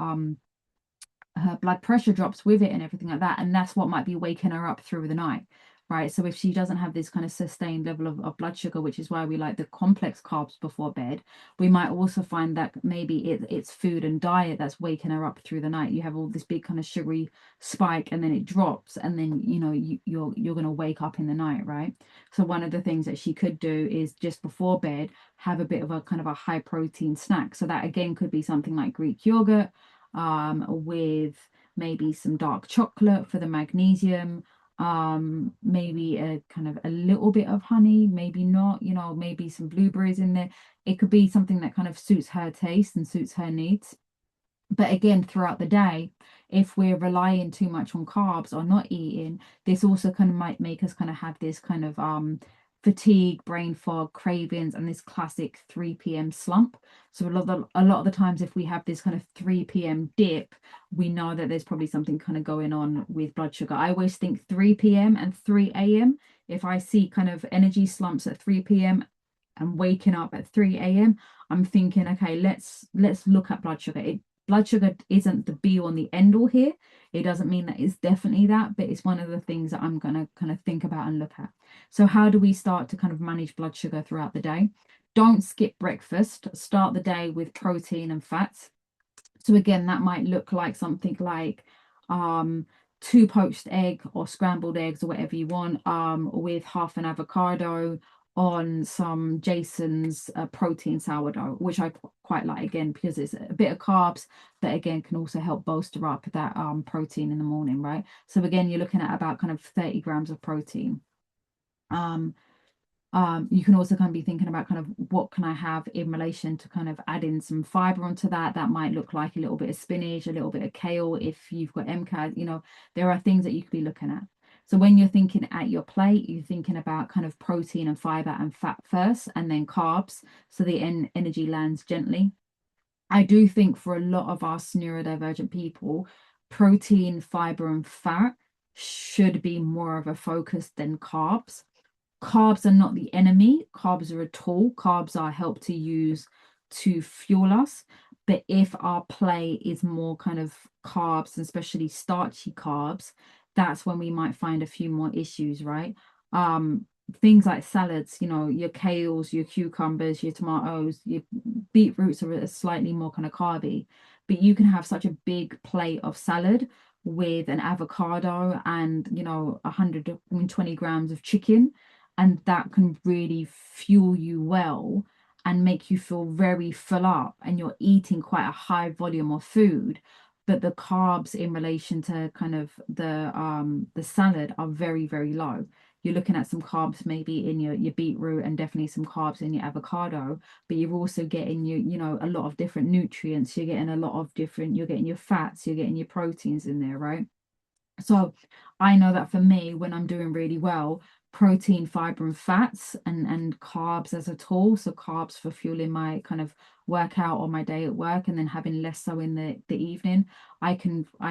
blood pressure drops with it and everything like that. And that's what might be waking her up through the night, right? So if she doesn't have this kind of sustained level of blood sugar, which is why we like the complex carbs before bed, we might also find that maybe it's food and diet that's waking her up through the night. You have all this big kind of sugary spike and then it drops, and then you're going to wake up in the night, right? So one of the things that she could do is just before bed have a bit of a kind of a high protein snack. So that again could be something like Greek yogurt, with maybe some dark chocolate for the magnesium, maybe a kind of a little bit of honey, maybe not, maybe some blueberries in there. It could be something that kind of suits her taste and suits her needs. But again, throughout the day, if we're relying too much on carbs or not eating, this also kind of might make us kind of have this kind of fatigue, brain fog, cravings, and this classic 3 p.m. slump. So a lot of the times, if we have this kind of 3 p.m. dip, we know that there's probably something kind of going on with blood sugar. I always think 3 p.m. and 3 a.m. If I see kind of energy slumps at 3 p.m. and waking up at 3 a.m., I'm thinking, okay, let's look at blood sugar. Blood sugar isn't the be all and the end all here. It doesn't mean that it's definitely that, but it's one of the things that I'm going to kind of think about and look at. So how do we start to kind of manage blood sugar throughout the day? Don't skip breakfast. Start the day with protein and fats. So again, that might look like something like 2 poached egg or scrambled eggs or whatever you want, with half an avocado on some Jason's protein sourdough, which I quite like, again, because it's a bit of carbs, but again can also help bolster up that protein in the morning, right? So again, you're looking at about kind of 30 grams of protein. You can also kind of be thinking about kind of what can I have in relation to kind of adding some fiber onto that. That might look like a little bit of spinach, a little bit of kale if you've got MCAS. There are things that you could be looking at. So when you're thinking at your plate, you're thinking about kind of protein and fiber and fat first, and then carbs. So the energy lands gently. I do think for a lot of us neurodivergent people, protein, fiber, and fat should be more of a focus than carbs. Carbs are not the enemy. Carbs are a tool. Carbs are help to use to fuel us. But if our play is more kind of carbs, especially starchy carbs, that's when we might find a few more issues, right? Things like salads, you know, your kales, your cucumbers, your tomatoes, your beetroots are slightly more kind of carby, but you can have such a big plate of salad with an avocado and, you know, 120 grams of chicken, and that can really fuel you well and make you feel very full up, and you're eating quite a high volume of food, but the carbs in relation to kind of the salad are very, very low. You're looking at some carbs maybe in your beetroot, and definitely some carbs in your avocado, but you're also getting you know, a lot of different nutrients. You're getting a lot of different, you're getting your fats, you're getting your proteins in there, right? So I know that for me, when I'm doing really well, protein, fiber, and fats, and carbs as a tool. So carbs for fueling my kind of workout or my day at work, and then having less so in the evening. I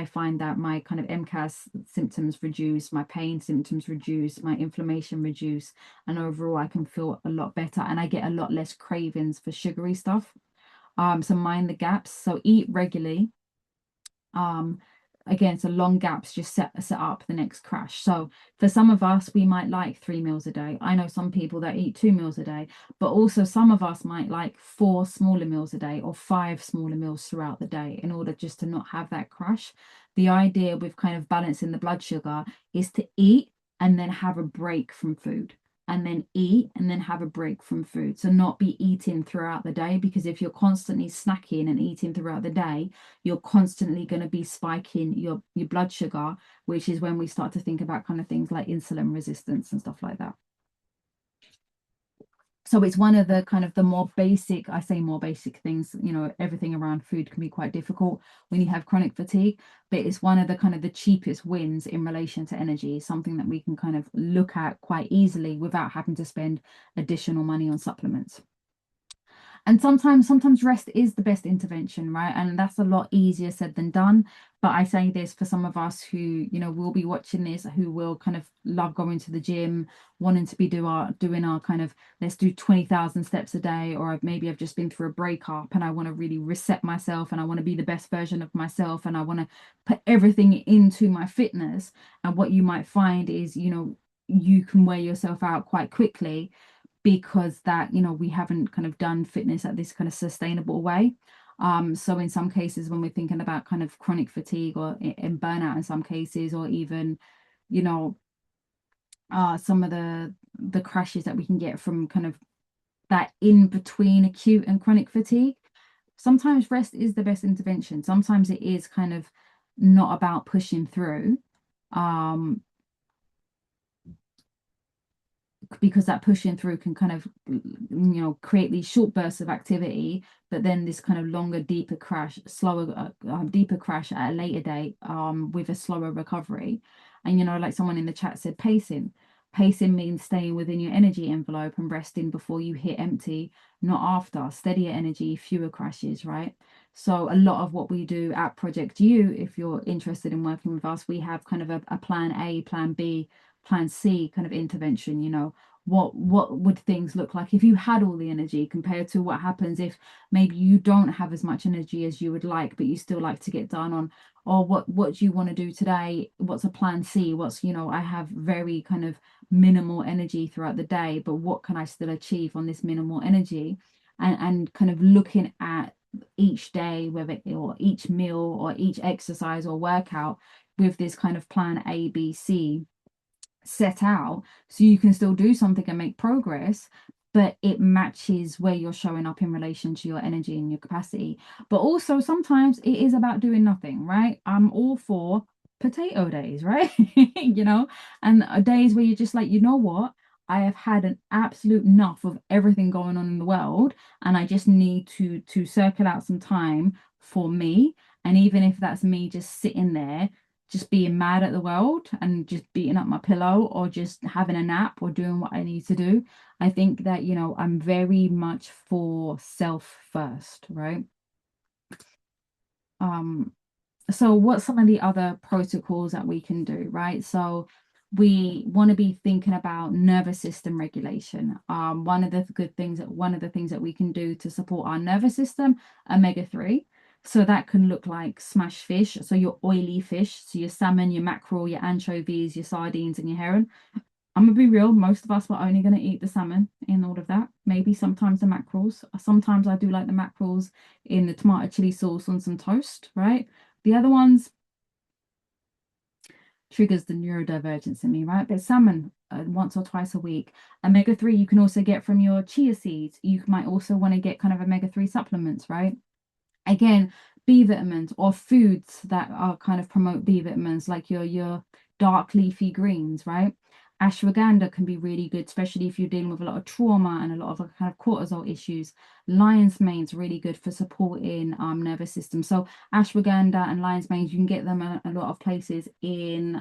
find that my kind of MCAS symptoms reduce, my pain symptoms reduce, my inflammation reduce, and overall I can feel a lot better, and I get a lot less cravings for sugary stuff. So mind the gaps. So eat regularly. um Again, so long gaps just set up the next crash. So for some of us, we might like 3 meals a day. I know some people that eat 2 meals a day, but also some of us might like 4 smaller meals a day or 5 smaller meals throughout the day, in order just to not have that crash. The idea with kind of balancing the blood sugar is to eat and then have a break from food, and then eat and then have a break from food. So not be eating throughout the day, because if you're constantly snacking and eating throughout the day, you're constantly going to be spiking your blood sugar, which is when we start to think about kind of things like insulin resistance and stuff like that. So it's one of the kind of the more basic, I say more basic things, you know, everything around food can be quite difficult when you have chronic fatigue, but it's one of the kind of the cheapest wins in relation to energy, something that we can kind of look at quite easily without having to spend additional money on supplements. And sometimes rest is the best intervention, right? And that's a lot easier said than done. But I say this for some of us who, you know, will be watching this, who will kind of love going to the gym, wanting to be doing our kind of, let's do 20,000 steps a day, or maybe I've just been through a breakup and I want to really reset myself, and I want to be the best version of myself, and I want to put everything into my fitness. And what you might find is, you know, you can wear yourself out quite quickly, because that, you know, we haven't kind of done fitness at this kind of sustainable way. So in some cases, when we're thinking about kind of chronic fatigue or in burnout in some cases, or even, you know, some of the crashes that we can get from kind of that in between acute and chronic fatigue, sometimes rest is the best intervention. Sometimes it is kind of not about pushing through. Because that pushing through can kind of, you know, create these short bursts of activity, but then this kind of longer, deeper crash, slower, deeper crash at a later date, with a slower recovery. And, you know, like someone in the chat said, pacing means staying within your energy envelope and resting before you hit empty, not after. Steadier energy, fewer crashes, right? So a lot of what we do at Project You, if you're interested in working with us, we have kind of a plan A, plan B, plan C kind of intervention. You know, what would things look like if you had all the energy, compared to what happens if maybe you don't have as much energy as you would like, but you still like to get done on, or what do you want to do today? What's a plan C? What's, you know, I have very kind of minimal energy throughout the day, but what can I still achieve on this minimal energy? And kind of looking at each day, whether, or each meal or each exercise or workout, with this kind of plan A, B, C set out, so you can still do something and make progress, but it matches where you're showing up in relation to your energy and your capacity. But also sometimes it is about doing nothing, right? I'm all for potato days, right? You know, and days where you're just like, you know what, I have had an absolute enough of everything going on in the world, and I just need to circle out some time for me. And even if that's me just sitting there just being mad at the world and just beating up my pillow or just having a nap or doing what I need to do. I think that, you know, I'm very much for self first, right? Um, so what's some of the other protocols that we can do, right? So we want to be thinking about nervous system regulation. One of the things that we can do to support our nervous system, omega-3. So that can look like smashed fish, so your oily fish, so your salmon, your mackerel, your anchovies, your sardines, and your herring. I'm gonna be real, most of us were only gonna eat the salmon in all of that. Maybe sometimes the mackerels. Sometimes I do like the mackerels in the tomato chili sauce on some toast, right? The other ones triggers the neurodivergence in me, right? But salmon once or twice a week. Omega-3 you can also get from your chia seeds. You might also want to get kind of omega-3 supplements, right? Again, B vitamins or foods that are kind of promote B vitamins, like your dark leafy greens, right? Ashwagandha can be really good, especially if you're dealing with a lot of trauma and a lot of kind of cortisol issues. Lion's mane is really good for supporting nervous system. So ashwagandha and lion's mane, you can get them a lot of places in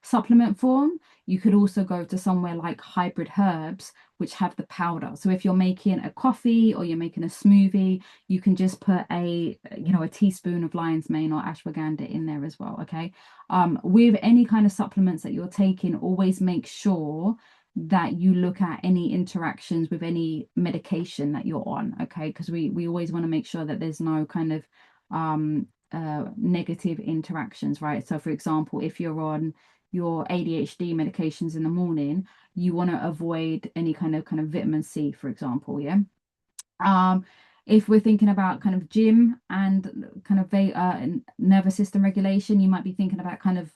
supplement form. You could also go to somewhere like Hybrid Herbs, which have the powder. So if you're making a coffee or you're making a smoothie, you can just put a teaspoon of lion's mane or ashwagandha in there as well. Okay. With any kind of supplements that you're taking, always make sure that you look at any interactions with any medication that you're on. Okay, because we always want to make sure that there's no kind of negative interactions, right? So for example, if you're on your ADHD medications in the morning, you want to avoid any kind of vitamin C, for example. Yeah. Um, if we're thinking about kind of gym and kind of nervous system regulation, you might be thinking about kind of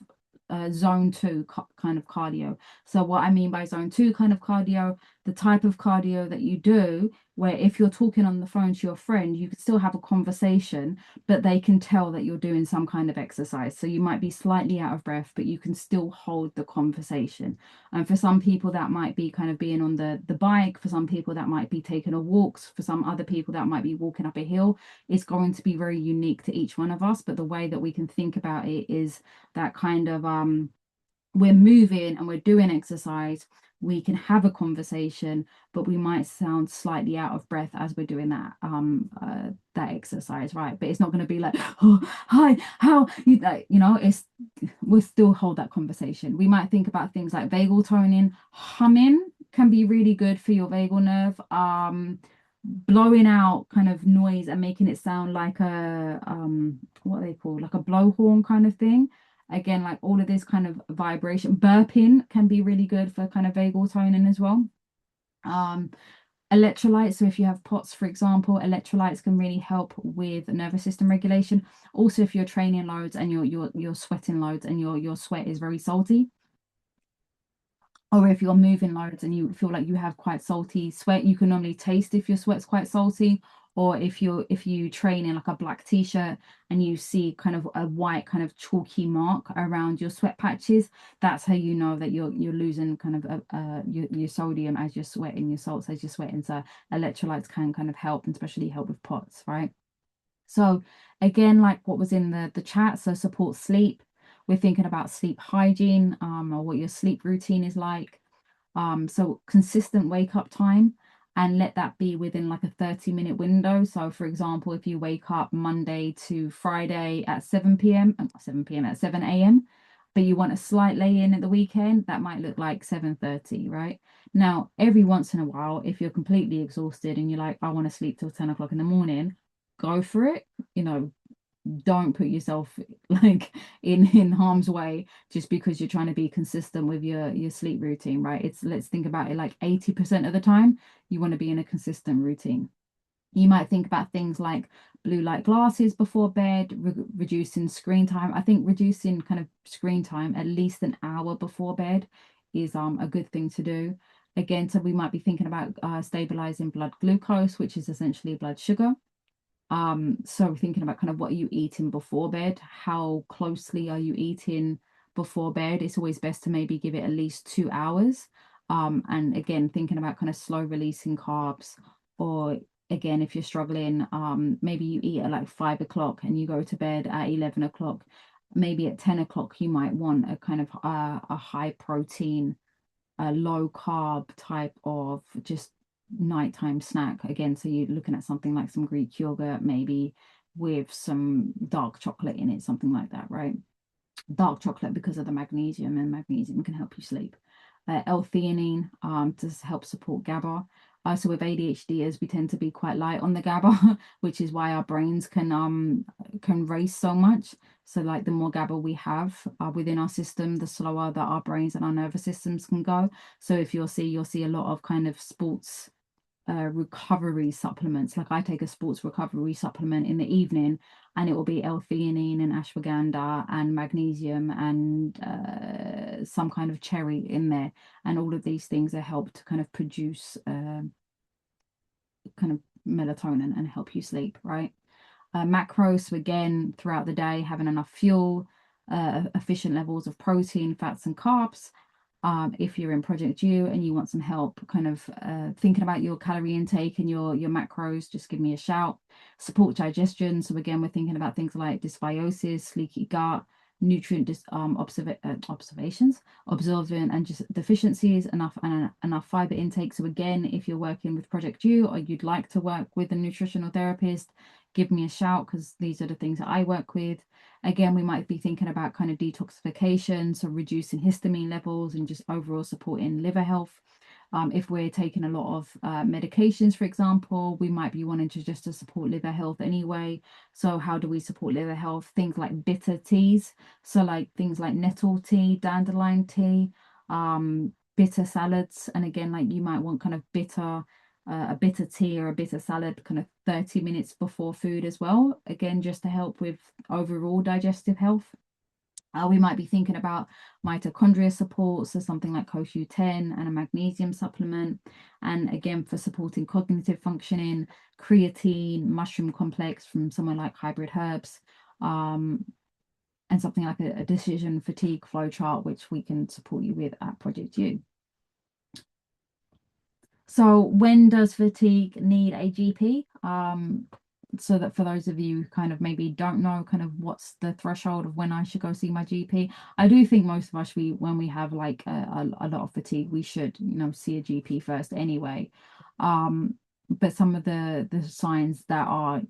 zone two kind of cardio. So what I mean by zone two kind of cardio, the type of cardio that you do, where if you're talking on the phone to your friend, you could still have a conversation, but they can tell that you're doing some kind of exercise. So you might be slightly out of breath, but you can still hold the conversation. And for some people, that might be kind of being on the bike. For some people, that might be taking a walks. For some other people, that might be walking up a hill. It's going to be very unique to each one of us. But the way that we can think about it is that kind of we're moving and we're doing exercise. We can have a conversation, but we might sound slightly out of breath as we're doing that exercise, right? But it's not going to be like, oh, hi, how you like, it's we'll still hold that conversation. We might think about things like vagal toning. Humming can be really good for your vagal nerve. Blowing out kind of noise and making it sound like a what are they called, like a blowhorn kind of thing. Again, like all of this kind of vibration. Burping can be really good for kind of vagal toning as well. um Electrolytes, so if you have POTS, for example, electrolytes can really help with nervous system regulation. Also, if you're training loads and you're sweating loads and your sweat is very salty, or if you're moving loads and you feel like you have quite salty sweat, you can normally taste if your sweat's quite salty. Or if you train in like a black t-shirt and you see kind of a white kind of chalky mark around your sweat patches, that's how you know that you're losing kind of your sodium as you're sweating, your salts as you're sweating. So electrolytes can kind of help, and especially help with POTS, right? So again, like what was in the chat, so support sleep. We're thinking about sleep hygiene, or what your sleep routine is like. So consistent wake up time, and let that be within like a 30-minute window. So for example, if you wake up Monday to Friday at 7 p.m., not 7 p.m., at 7 a.m., but you want a slight lay in at the weekend, that might look like 7:30, right? Now, every once in a while, if you're completely exhausted and you're like, I want to sleep till 10 o'clock in the morning, go for it. You know, don't put yourself like in harm's way just because you're trying to be consistent with your sleep routine, right? It's, let's think about it, like 80% of the time you want to be in a consistent routine. You might think about things like blue light glasses before bed, reducing screen time. I think reducing kind of screen time at least an hour before bed is a good thing to do. Again, so we might be thinking about stabilizing blood glucose, which is essentially blood sugar. So thinking about kind of what are you eating before bed, how closely are you eating before bed? It's always best to maybe give it at least 2 hours. And again, thinking about kind of slow releasing carbs, or again, if you're struggling, maybe you eat at like 5 o'clock and you go to bed at 11 o'clock. maybe at 10 o'clock, you might want a kind of a high protein, a low carb type of just nighttime snack. Again, so you're looking at something like some Greek yogurt, maybe with some dark chocolate in it, something like that, right? Dark chocolate because of the magnesium, and magnesium can help you sleep. L-theanine to help support GABA. So with ADHDers, we tend to be quite light on the GABA, which is why our brains can race so much. So like the more GABA we have within our system, the slower that our brains and our nervous systems can go. So if you'll see a lot of kind of sports recovery supplements. Like I take a sports recovery supplement in the evening, and it will be L-theanine and ashwagandha and magnesium and some kind of cherry in there. And all of these things are help to kind of produce kind of melatonin and help you sleep, right? Macros, so again, throughout the day, having enough fuel, efficient levels of protein, fats, and carbs. If you're in ProjectYOU and you want some help kind of thinking about your calorie intake and your macros, just give me a shout. Support digestion. So again, we're thinking about things like dysbiosis, leaky gut, nutrient observations, observant and just deficiencies, enough fiber intake. So again, if you're working with ProjectYOU or you'd like to work with a nutritional therapist, give me a shout, because these are the things that I work with. Again, we might be thinking about kind of detoxification, so reducing histamine levels and just overall supporting liver health. If we're taking a lot of medications, for example, we might be wanting to support liver health anyway. So how do we support liver health? Things like bitter teas. So like things like nettle tea, dandelion tea, bitter salads. And again, like you might want kind of a bitter tea or a bitter salad kind of 30 minutes before food as well. Again, just to help with overall digestive health. We might be thinking about mitochondria support, so something like CoQ10 and a magnesium supplement. And again, for supporting cognitive functioning, creatine, mushroom complex from somewhere like Hybrid Herbs, and something like a decision fatigue flow chart, which we can support you with at ProjectYOU. So when does fatigue need a GP? So that for those of you who kind of maybe don't know kind of what's the threshold of when I should go see my GP, I do think most of us, when we have like a lot of fatigue, we should, see a GP first anyway. But some of the signs that are,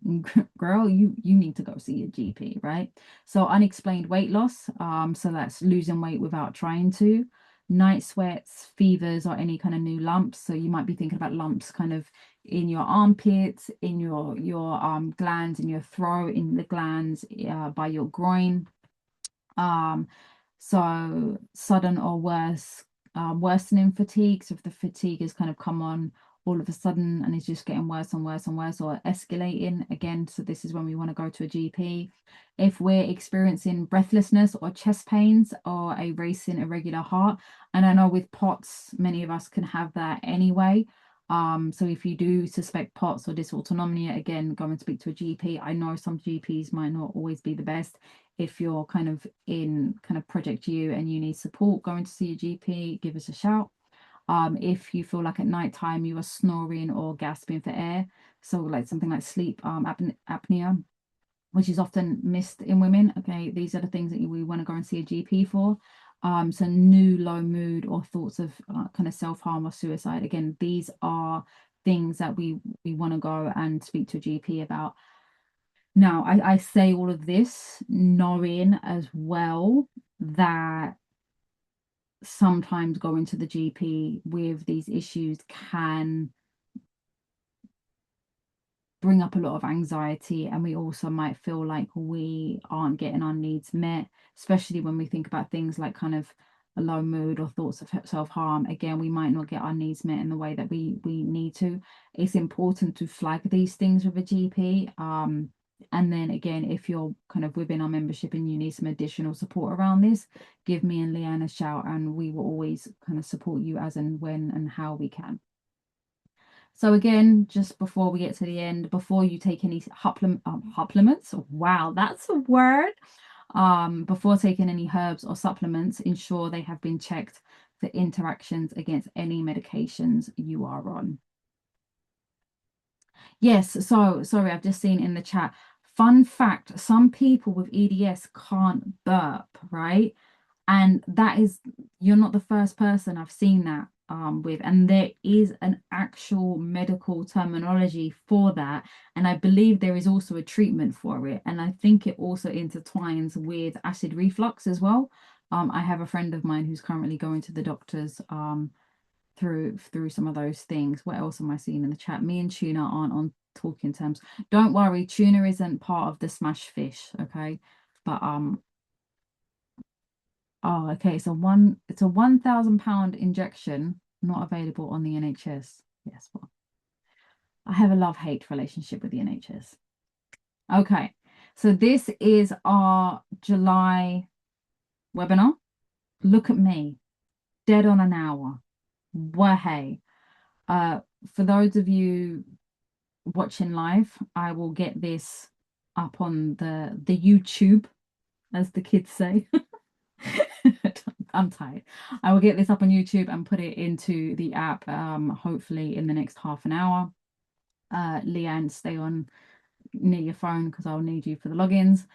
girl, you need to go see a GP, right? So unexplained weight loss, so that's losing weight without trying to. Night sweats, fevers, or any kind of new lumps. So you might be thinking about lumps kind of in your armpits, in your glands, in your throat, in the glands, by your groin. So sudden or worsening fatigue. So if the fatigue has kind of come on all of a sudden and it's just getting worse and worse and worse, or escalating again, so this is when we want to go to a GP. If we're experiencing breathlessness or chest pains or a racing irregular heart, and I know with POTS many of us can have that anyway. So if you do suspect POTS or dysautonomia, again, go and speak to a GP. I know some GPs might not always be the best. If you're kind of in kind of ProjectYOU and you need support going to see a GP, give us a shout. If you feel like at nighttime you are snoring or gasping for air, so like something like sleep apnea, which is often missed in women. Okay, these are the things that we want to go and see a GP for. So new low mood or thoughts of kind of self-harm or suicide. Again, these are things that we want to go and speak to a GP about. Now, I say all of this knowing as well that sometimes going to the GP with these issues can bring up a lot of anxiety, and we also might feel like we aren't getting our needs met, especially when we think about things like kind of a low mood or thoughts of self-harm. Again, we might not get our needs met in the way that we need to. It's important to flag these things with a GP. And then again, if you're kind of within our membership and you need some additional support around this, give me and Leanne a shout, and we will always kind of support you as and when and how we can. So again, just before we get to the end, before you take any supplements, wow, that's a word. Before taking any herbs or supplements, ensure they have been checked for interactions against any medications you are on. Yes, so sorry, I've just seen in the chat, Fun fact, some people with EDS can't burp, right? And that is, you're not the first person I've seen that with, and there is an actual medical terminology for that, and I believe there is also a treatment for it, and I think it also intertwines with acid reflux as well. I have a friend of mine who's currently going to the doctors through some of those things. What else am I seeing in the chat? Me and Tuna aren't on talking terms. Don't worry, Tuna isn't part of the smash fish, okay? But oh, okay. So it's a £1,000 injection, not available on the NHS. Yes, well, I have a love-hate relationship with the NHS. Okay, so this is our July webinar. Look at me, dead on an hour. Wahey. For those of you watching live, I will get this up on the YouTube, as the kids say. I'm tired. I will get this up on YouTube and put it into the app, hopefully in the next half an hour. Leanne, stay on near your phone because I'll need you for the logins.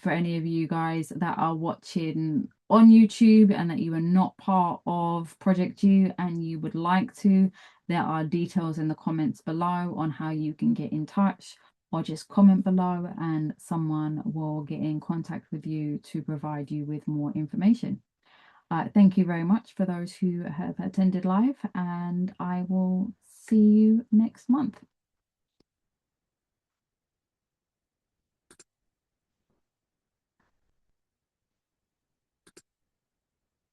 For any of you guys that are watching on YouTube and that you are not part of Project You and you would like to, there are details in the comments below on how you can get in touch, or just comment below and someone will get in contact with you to provide you with more information. Thank you very much for those who have attended live, and I will see you next month.